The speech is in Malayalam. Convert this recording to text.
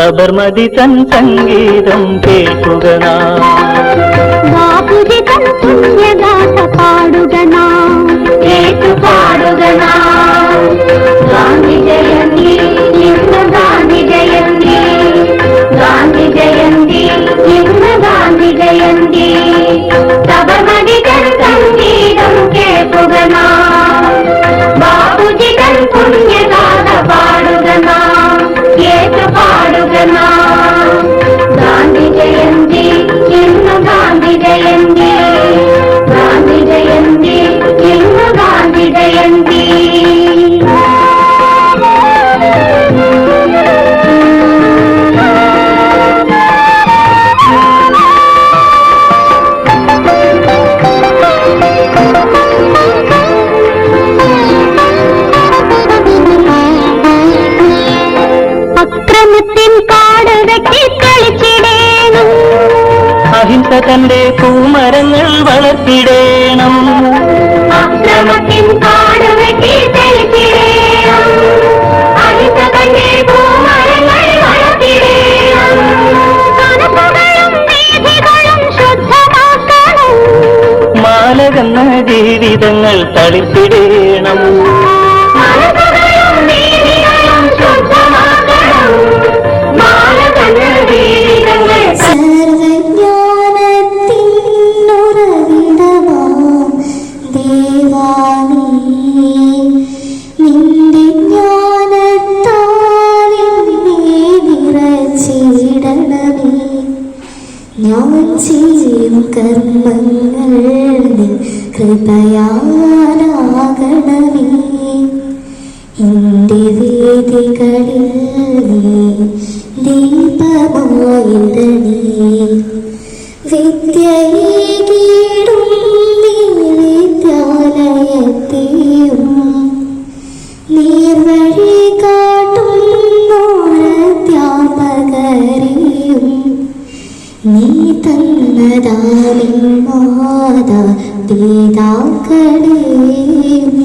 സബർമതി തൻ സംഗീതം കേൾക്കുക നാം. ബാപ്പുജി തൻ പുണ്യഗാഥ പാടുക നാം, പാടുക നാം. ഗാന്ധി ജയന്തി, ഇന്ന് ഗാന്ധി ജയന്തി, ഗാന്ധി ജയന്തി, ഇന്ന് ഗാന്ധി ജയന്തി. സബർമതി തൻ സംഗീതം കേൾക്കുക നാം, ബാപ്പുജി തൻ പുണ്യഗാഥ പാടുക നാം, പാടുക നാം. ഗാന്ധി ജയന്തി, ഇന്ന് ഗാന്ധി ജയന്തി, ഗാന്ധി ജയന്തി, ഇന്ന് ഗാന്ധി ജയന്തി. അക്രമത്തിൻ കാട് വെട്ടി തെളിച്ചിടേണം, അഹിംസ തന്റെ പൂമരങ്ങൾ വളർത്തിടേണം. അക്രമത്തിൻ കാട് വെട്ടി തെളിച്ചിടേണം, അഹിംസ തന്റെ പൂമരങ്ങൾ വളർത്തിടേണം. കനസുകളും വീഥികളും ശുദ്ധമാക്കണം, മാലകന്ന ജീവിതങ്ങൾ തളിച്ചിടേണം. ഞാൻ ചെയ്യും കർമ്മങ്ങൾ കൃപയാലാകണമേ. എന്റെ വേദികളിൽ ദീപമായിടണേ. വിദ്യയേകിടും വിദ്യാലയത്തെയും നീർവഴി കാട്ടുന്നോരധ്യാപകരെയും നീ തന്നതാലിൻ മാതാ പിതാക്കളെയും